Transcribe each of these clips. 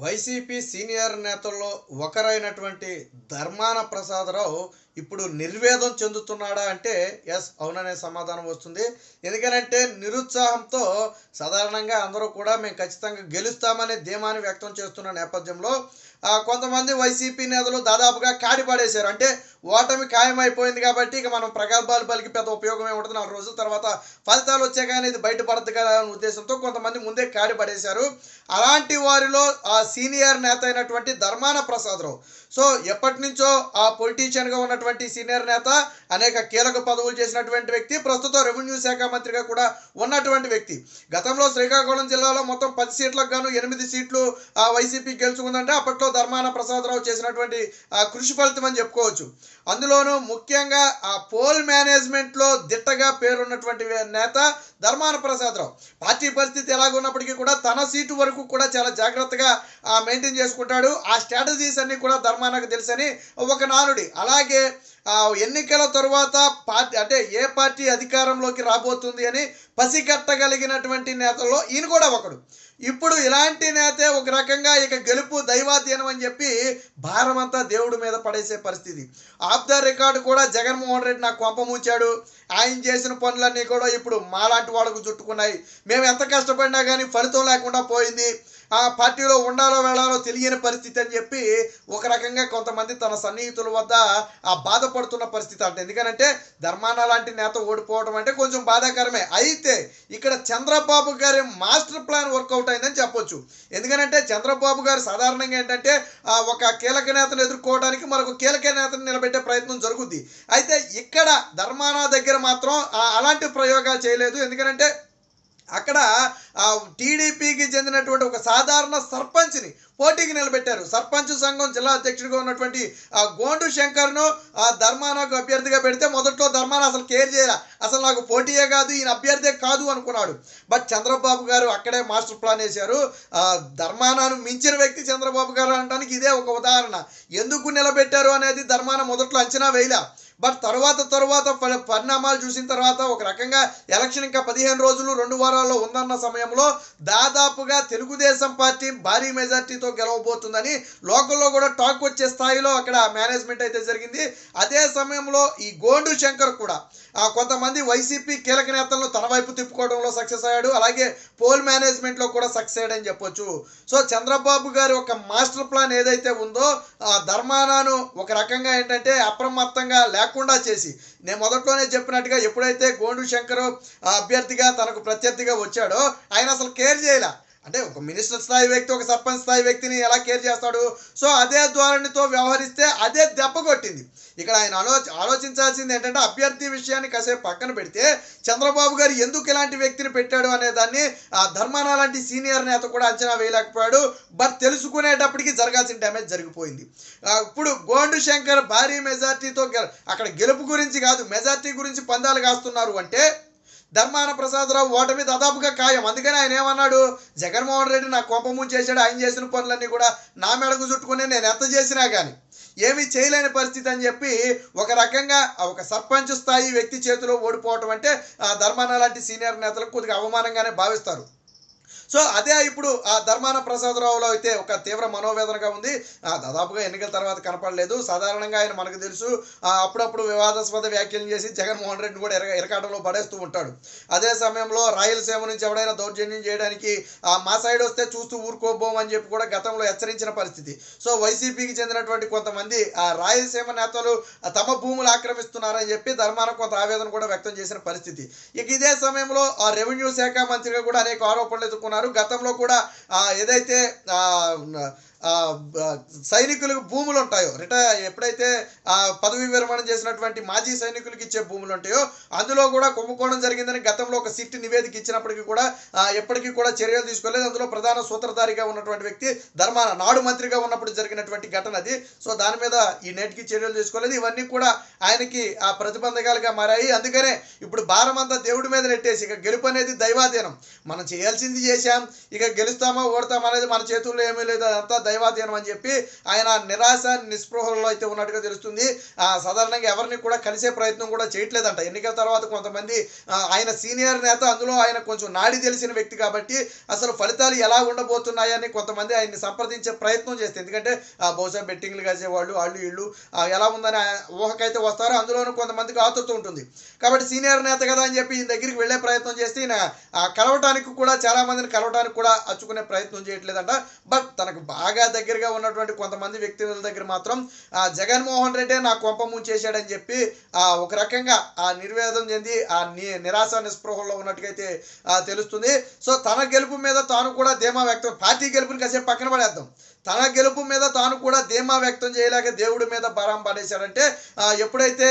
YCP senior నేతల్లో ఒకరైనటువంటి ధర్మాన ప్రసాదరావు ఇప్పుడు నిర్వేదం చెందుతున్నాడా అంటే ఎస్ అవుననే సమాధానం వస్తుంది. ఎందుకనంటే నిరుత్సాహంతో సాధారణంగా అందరూ కూడా మేము ఖచ్చితంగా గెలుస్తామనే ధీమాని వ్యక్తం చేస్తున్న నేపథ్యంలో కొంతమంది వైసీపీ నేతలు దాదాపుగా కాడి పడేశారు. అంటే ఓటమి ఖాయమైపోయింది కాబట్టి ఇక మనం ప్రగల్భాలు పలికి పెద్ద ఉపయోగం ఏముంటుంది, 4 రోజుల తర్వాత ఫలితాలు వచ్చే కానీ ఇది బయటపడద్దు కదా అనే ఉద్దేశంతో కొంతమంది ముందే కాడి పడేశారు. అలాంటి వారిలో ఆ సీనియర్ నేత అయినటువంటి ధర్మాన ప్రసాదరావు, సో ఎప్పటి నుంచో ఆ పొలిటీషియన్గా ఉన్నటువంటి సీనియర్ నేత, అనేక కీలక పదవులు చేసినటువంటి వ్యక్తి, ప్రస్తుతం రెవెన్యూ శాఖ మంత్రిగా కూడా ఉన్నటువంటి వ్యక్తి. గతంలో శ్రీకాకుళం జిల్లాలో మొత్తం 10 సీట్లకు గాను 8 సీట్లు వైసీపీ గెలుచుకుందంటే అప్పట్లో ధర్మాన ప్రసాదరావు చేసినటువంటి కృషి ఫలితం అని చెప్పుకోవచ్చు. అందులోనూ ముఖ్యంగా ఆ పోల్ మేనేజ్మెంట్లో దిట్టగా పేరున్నటువంటి నేత ధర్మాన ప్రసాదరావు. పార్టీ పరిస్థితి ఎలాగున్నప్పటికీ కూడా తన సీటు వరకు కూడా చాలా జాగ్రత్తగా మెయింటైన్ చేసుకుంటాడు. ఆ స్ట్రాటజీస్ అన్నీ కూడా ధర్మానకు తెలుసని ఒక నానుడి. అలాగే ఎన్నికల తరువాత పార్టీ అంటే ఏ పార్టీ అధికారంలోకి రాబోతుంది అని పసిగట్టగలిగినటువంటి నేతల్లో ఈయన కూడా ఒకడు. ఇప్పుడు ఇలాంటి నేతే ఒక రకంగా ఇక గెలుపు దైవాధీనం అని చెప్పి భారమంతా దేవుడి మీద పడేసే పరిస్థితి. ఆఫ్ ద రికార్డు కూడా జగన్మోహన్ రెడ్డి నాకు కొంప ముంచాడు, ఆయన చేసిన పనులన్నీ కూడా ఇప్పుడు మాలాంటి వాళ్ళకు చుట్టుకున్నాయి, మేము ఎంత కష్టపడినా కానీ ఫలితం లేకుండా పోయింది, ఆ పార్టీలో ఉండాలో వెళ్ళాలో తెలియని పరిస్థితి అని చెప్పి ఒక రకంగా కొంతమంది తన సన్నిహితుల వద్ద బాధపడుతున్న పరిస్థితి. అంటే ఎందుకనంటే ధర్మాన లాంటి నేత ఓడిపోవడం అంటే కొంచెం బాధాకరమే. అయితే ఇక్కడ చంద్రబాబు గారి మాస్టర్ ప్లాన్ వర్కౌట్ అయిందని చెప్పొచ్చు. ఎందుకనంటే చంద్రబాబు గారు సాధారణంగా ఏంటంటే ఒక కీలక నేతను ఎదుర్కోవడానికి మరొక కీలక నేతను నిలబెట్టే ప్రయత్నం జరుగుద్ది. అయితే ఇక్కడ ధర్మాన దగ్గర మాత్రం అలాంటి ప్రయోగాలు చేయలేదు. ఎందుకంటే అక్కడ టీడీపీకి చెందినటువంటి ఒక సాధారణ సర్పంచ్ని పోటీకి నిలబెట్టారు. సర్పంచ్ సంఘం జిల్లా అధ్యక్షుడిగా ఉన్నటువంటి గోండు శంకర్ను ధర్మానకు అభ్యర్థిగా పెడితే మొదట్లో ధర్మాన అసలు కేర్ చేయాల, అసలు నాకు పోటీయే కాదు, ఈయన అభ్యర్థే కాదు అనుకున్నాడు. బట్ చంద్రబాబు గారు అక్కడే మాస్టర్ ప్లాన్ వేశారు. ధర్మానాను మించిన వ్యక్తి చంద్రబాబు గారు అనడానికి ఇదే ఒక ఉదాహరణ. ఎందుకు నిలబెట్టారు అనేది ధర్మాన మొదట్లో అంచనా వేయలే. బట్ తరువాత పరిణామాలు చూసిన తర్వాత ఒక రకంగా ఎలక్షన్ ఇంకా 15 రోజులు 2 వారాల్లో ఉందన్న సమయంలో దాదాపుగా తెలుగుదేశం పార్టీ భారీ మెజార్టీతో గెలవబోతుందని లోకల్లో కూడా టాక్ వచ్చే స్థాయిలో అక్కడ మేనేజ్మెంట్ అయితే జరిగింది. అదే సమయంలో ఈ గోండు శంకర్ కూడా కొంతమంది వైసీపీ కీలక నేతలను తన వైపు తిప్పుకోవడంలో సక్సెస్ అయ్యాడు. అలాగే పోల్ మేనేజ్మెంట్లో కూడా సక్సెస్ అయ్యాడని చెప్పొచ్చు. సో చంద్రబాబు గారి ఒక మాస్టర్ ప్లాన్ ఏదైతే ఉందో ధర్మానాను ఒక రకంగా ఏంటంటే అప్రమత్తంగా లేకుండా చేసి, నేను మొదట్లోనే చెప్పినట్టుగా ఎప్పుడైతే గోండు శంకర్ అభ్యర్థిగా తనకు ప్రత్యర్థిగా వచ్చాడో ఆయన అసలు కేర్ చేయలే. అంటే ఒక మినిస్టర్ స్థాయి వ్యక్తి ఒక సర్పంచ్ స్థాయి వ్యక్తిని ఎలా కేర్ చేస్తాడు? సో అదే ధోరణితో వ్యవహరిస్తే అదే దెబ్బ కొట్టింది. ఇక్కడ ఆయన ఆలోచించాల్సింది ఏంటంటే అభ్యర్థి విషయాన్ని కాసేపు పక్కన పెడితే చంద్రబాబు గారు ఎందుకు ఇలాంటి వ్యక్తిని పెట్టాడు అనే దాన్ని ధర్మాన లాంటి సీనియర్ నేత కూడా అంచనా వేయలేకపోయాడు. బట్ తెలుసుకునేటప్పటికి జరగాల్సిన డ్యామేజ్ జరిగిపోయింది. ఇప్పుడు గోండు శంకర్ భారీ మెజార్టీతో అక్కడ గెలుపు గురించి కాదు మెజార్టీ గురించి పందాలు కాస్తున్నారు అంటే ధర్మాన ప్రసాదరావు ఓటమి దాదాపుగా ఖాయం. అందుకని ఆయన ఏమన్నాడు, జగన్మోహన్ రెడ్డి నా కోపం ముంచేశాడు, ఆయన చేసిన పనులన్నీ కూడా నా మెడకు చుట్టుకుని నేను ఎంత చేసినా కానీ ఏమీ చేయలేని పరిస్థితి అని చెప్పి ఒక రకంగా ఒక సర్పంచ్ స్థాయి వ్యక్తి చేతిలో ఓడిపోవటం అంటే ధర్మాన లాంటి సీనియర్ నేతలకు కొద్దిగా అవమానంగానే భావిస్తారు. సో అదే ఇప్పుడు ధర్మాన ప్రసాదరావులో అయితే ఒక తీవ్ర మనోవేదనగా ఉంది. దాదాపుగా ఎన్నికల తర్వాత కనపడలేదు. సాధారణంగా ఆయన మనకు తెలుసు అప్పుడప్పుడు వివాదాస్పద వ్యాఖ్యలు చేసి జగన్మోహన్ రెడ్డిని కూడా ఇరకాటంలో పడేస్తూ ఉంటాడు. అదే సమయంలో రాయలసీమ నుంచి ఎవడైనా దౌర్జన్యం చేయడానికి మా సైడ్ వస్తే చూస్తూ ఊరుకోబోమని చెప్పి కూడా గతంలో హెచ్చరించిన పరిస్థితి. సో వైసీపీకి చెందినటువంటి కొంతమంది రాయలసీమ నేతలు తమ భూములు ఆక్రమిస్తున్నారని చెప్పి ధర్మాన కొంత ఆవేదన కూడా వ్యక్తం చేసిన పరిస్థితి. ఇక ఇదే సమయంలో రెవెన్యూ శాఖ మంత్రిగా కూడా అనేక ఆరోపణలు ఎదుర్కొన్నారు. గతంలో కూడా ఏదైతే సైనికులకు భూములు ఉంటాయో ఎప్పుడైతే పదవి విరమణ చేసినటువంటి మాజీ సైనికులకు ఇచ్చే భూములు ఉంటాయో అందులో కూడా కుంభకోణం జరిగిందని గతంలో ఒక సిట్ నివేదిక ఇచ్చినప్పటికీ కూడా ఎప్పటికీ కూడా చర్యలు తీసుకోలేదు. అందులో ప్రధాన సూత్రధారిగా ఉన్నటువంటి వ్యక్తి ధర్మాన నాడు మంత్రిగా ఉన్నప్పుడు జరిగినటువంటి ఘటన అది. సో దాని మీద ఈ నేటికి చర్యలు తీసుకోలేదు. ఇవన్నీ కూడా ఆయనకి ప్రతిబంధకాలుగా మారాయి. అందుకనే ఇప్పుడు భారం అంతా దేవుడి మీద నెట్టేసి ఇక గెలుపు అనేది దైవాధీనం, మనం చేయాల్సింది చేశాం, ఇక గెలుస్తామా ఓడతామా అనేది మన చేతుల్లో ఏమీ లేదు, అదంతా దైవాధీనం అని చెప్పి ఆయన నిరాశ నిస్పృహల్లో అయితే ఉన్నట్టుగా తెలుస్తుంది. సాధారణంగా ఎవరిని కూడా కలిసే ప్రయత్నం కూడా చేయట్లేదంట. ఎన్నికల తర్వాత కొంతమంది ఆయన సీనియర్ నేత, అందులో ఆయన కొంచెం నాడి తెలిసిన వ్యక్తి కాబట్టి అసలు ఫలితాలు ఎలా ఉండబోతున్నాయని కొంతమంది ఆయన్ని సంప్రదించే ప్రయత్నం చేస్తే, ఎందుకంటే బహుశా బెట్టింగ్లు కాసేవాళ్ళు వాళ్ళు వీళ్ళు ఎలా ఉందని ఊహకైతే వస్తారో అందులోనూ కొంతమందికి ఆతృత ఉంటుంది. కాబట్టి సీనియర్ నేత కదా అని చెప్పి ఈయన దగ్గరికి వెళ్ళే ప్రయత్నం చేస్తే ఈయన కలవటానికి కూడా చాలా మందిని కలవటానికి కూడా అచ్చుకునే ప్రయత్నం చేయట్లేదంట. బట్ తనకు బాగా దగ్గరగా ఉన్నటువంటి కొంతమంది వ్యక్తుల దగ్గర మాత్రం జగన్మోహన్ రెడ్డి నా కొంప ముంచేశాడని చెప్పి ఒక రకంగా నిర్వేదం చెంది నిరాశ నిస్పృహల్లో ఉన్నట్టుగైతే తెలుస్తుంది. సో తన గెలుపు మీద తాను కూడా ధీమా వ్యక్తం, పార్టీ గెలుపుని కాసేపు పక్కన పడేద్దాం, తన గెలుపు మీద తాను కూడా ధీమా వ్యక్తం చేయలేక దేవుడి మీద భారం పడేశాడంటే ఎప్పుడైతే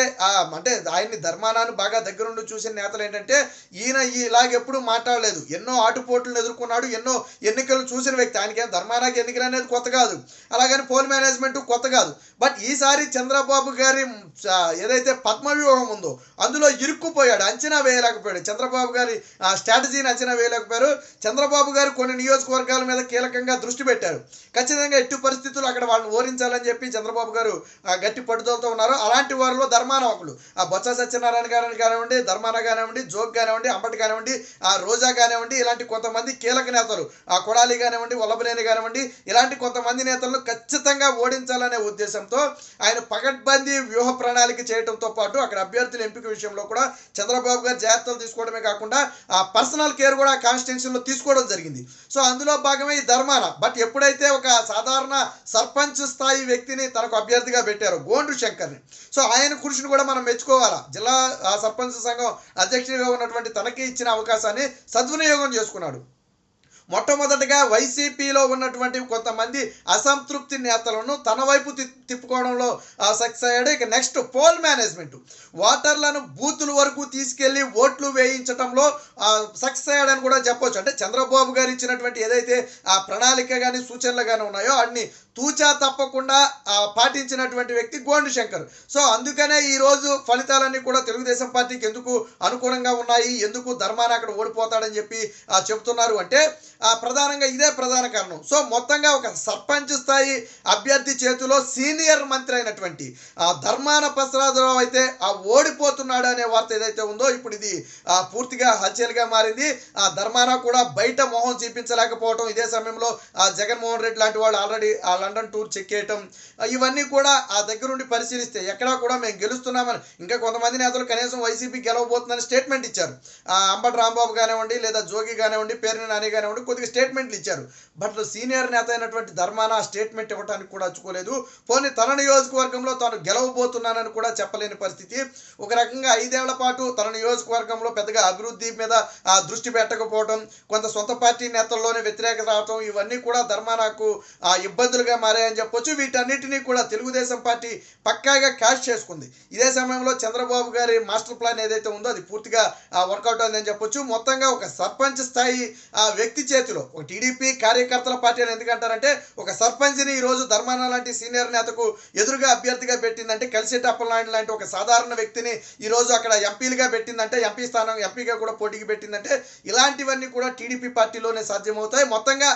అంటే ఆయన్ని ధర్మానాన్ని బాగా దగ్గరుండి చూసిన నేతలు ఏంటంటే ఈయన ఇలాగెప్పుడు మాట్లాడలేదు, ఎన్నో ఆటుపోట్లను ఎదుర్కొన్నాడు, ఎన్నో ఎన్నికలు చూసిన వ్యక్తి. ఆయనకేం ధర్మానాకి ఎన్నికలు అనేది కొత్త కాదు, అలాగని పోల్ మేనేజ్మెంట్ కొత్త కాదు. బట్ ఈసారి చంద్రబాబు గారి ఏదైతే పద్మవ్యూహం ఉందో అందులో ఇరుక్కుపోయాడు, అంచనా వేయలేకపోయాడు. చంద్రబాబు గారి స్ట్రాటజీని అంచనా వేయలేకపోయారు. చంద్రబాబు గారు కొన్ని నియోజకవర్గాల మీద కీలకంగా దృష్టి పెట్టారు. ఖచ్చితంగా ఎట్టి పరిస్థితులు అక్కడ వాళ్ళని ఓరించాలని చెప్పి చంద్రబాబు గారు గట్టి పట్టుదలతో ఉన్నారు. అలాంటి వారిలో ధర్మాన ఒకళ్ళు, బొత్స సత్యనారాయణ గారిని కానివ్వండి, ధర్మాన కానివ్వండి, జోగ్ కానివ్వండి, అంబటి కానివ్వండి, రోజా కానివ్వండి, ఇలాంటి కొంతమంది కీలక నేతలు, కొడాలి కానివ్వండి, వల్లభనేని కానివ్వండి, ఇలాంటి కొంతమంది నేతలను ఖచ్చితంగా ఓడించాలనే ఉద్దేశంతో ఆయన పకడ్బందీ వ్యూహ ప్రణాళిక చేయడంతో పాటు అక్కడ అభ్యర్థుల ఎంపిక విషయంలో కూడా చంద్రబాబు గారు జాగ్రత్తలు తీసుకోవడమే కాకుండా పర్సనల్ కేర్ కూడా కాన్స్టిట్యూన్సీలో తీసుకోవడం జరిగింది. సో అందులో భాగమే ఈ ధర్మాన. బట్ ఎప్పుడైతే ఒక సాధారణ సర్పంచ్ స్థాయి వ్యక్తిని తనకు అభ్యర్థిగా పెట్టారు, గోండు శంకర్ని, సో ఆయన కృషిని కూడా మనం మెచ్చుకోవాలా. జిల్లా సర్పంచ్ సంఘం అధ్యక్షుడిగా ఉన్నటువంటి తనకి ఇచ్చిన అవకాశాన్ని సద్వినియోగం చేసుకున్నాడు. మొట్టమొదటిగా వైసీపీలో ఉన్నటువంటి కొంతమంది అసంతృప్తి నేతలను తన వైపు తిప్పుకోవడంలో సక్సెస్ అయ్యాడు. ఇక నెక్స్ట్ పోల్ మేనేజ్మెంట్, ఓటర్లను బూతుల వరకు తీసుకెళ్లి ఓట్లు వేయించడంలో సక్సెస్ అయ్యాడని కూడా చెప్పొచ్చు. అంటే చంద్రబాబు గారు ఇచ్చినటువంటి ఏదైతే ప్రణాళిక కానీ సూచనలు కానీ ఉన్నాయో అన్ని తూచా తప్పకుండా పాటించినటువంటి వ్యక్తి గోండు శంకర్. సో అందుకనే ఈరోజు ఫలితాలన్నీ కూడా తెలుగుదేశం పార్టీకి ఎందుకు అనుకూలంగా ఉన్నాయి, ఎందుకు ధర్మాన అక్కడ ఓడిపోతాడని చెప్పి చెప్తున్నారు అంటే ప్రధానంగా ఇదే ప్రధాన కారణం. సో మొత్తంగా ఒక సర్పంచ్ స్థాయి అభ్యర్థి చేతిలో సీనియర్ మంత్రి అయినటువంటి ధర్మాన ప్రసాదరావు అయితే ఓడిపోతున్నాడు అనే వార్త ఏదైతే ఉందో ఇప్పుడు ఇది పూర్తిగా హల్చల్గా మారింది. ధర్మాన కూడా బయట మొహం చూపించలేకపోవటం, ఇదే సమయంలో జగన్మోహన్ రెడ్డి లాంటి వాళ్ళు ఆల్రెడీ లండన్ టూర్ చెక్ చేయటం, ఇవన్నీ కూడా దగ్గరుండి పరిశీలిస్తే ఎక్కడా కూడా మేము గెలుస్తున్నామని, ఇంకా కొంతమంది నేతలు కనీసం వైసీపీ గెలవబోతుందని స్టేట్మెంట్ ఇచ్చారు. అంబటి రాంబాబు కానివ్వండి, లేదా జోగి కానివ్వండి, పేరుని నాని కానివ్వండి, కొద్దిగా స్టేట్మెంట్లు ఇచ్చారు. బట్ సీనియర్ నేత అయినటువంటి ధర్మాన స్టేట్మెంట్ ఇవ్వడానికి కూడా అచ్చుకోలేదు. పోనీ తన నియోజకవర్గంలో తాను గెలవబోతున్నానని కూడా చెప్పలేని పరిస్థితి. ఒక రకంగా 5 ఏళ్ల పాటు తన నియోజకవర్గంలో పెద్దగా అభివృద్ధి మీద దృష్టి పెట్టకపోవడం, కొంత సొంత పార్టీ నేతల్లోనే వ్యతిరేకత రావటం, ఇవన్నీ కూడా ధర్మానకు ఇబ్బందులుగా మారాయని చెప్పొచ్చు. వీటన్నిటినీ కూడా తెలుగుదేశం పార్టీ పక్కాగా క్యాష్ చేసుకుంది. ఇదే సమయంలో చంద్రబాబు గారి మాస్టర్ ప్లాన్ ఏదైతే ఉందో అది పూర్తిగా వర్కౌట్ అయిందని చెప్పొచ్చు. మొత్తంగా ఒక సర్పంచ్ స్థాయి వ్యక్తి చేతిలో, ఒక టీడీపీ కార్యకర్తల పార్టీ అని ఎందుకంటారంటే ఒక సర్పంచ్ని ఈరోజు ధర్మాన లాంటి సీనియర్ నేతకు ఎదురుగా అభ్యర్థిగా పెట్టిందంటే, కలిసేటప్పలనాయుడు లాంటి ఒక సాధారణ వ్యక్తిని ఈరోజు అక్కడ ఎంపీలుగా పెట్టిందంటే, ఎంపీ స్థానం ఎంపీగా కూడా పోటీకి పెట్టిందంటే, ఇలాంటివన్నీ కూడా టీడీపీ పార్టీలోనే సాధ్యమవుతాయి. మొత్తంగా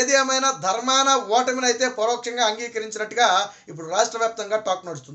ఏది ఏమైనా ధర్మాన ఓటమిని అయితే పరోక్షంగా అంగీకరించినట్టుగా ఇప్పుడు రాష్ట్ర వ్యాప్తంగా టాక్ నడుస్తుంది.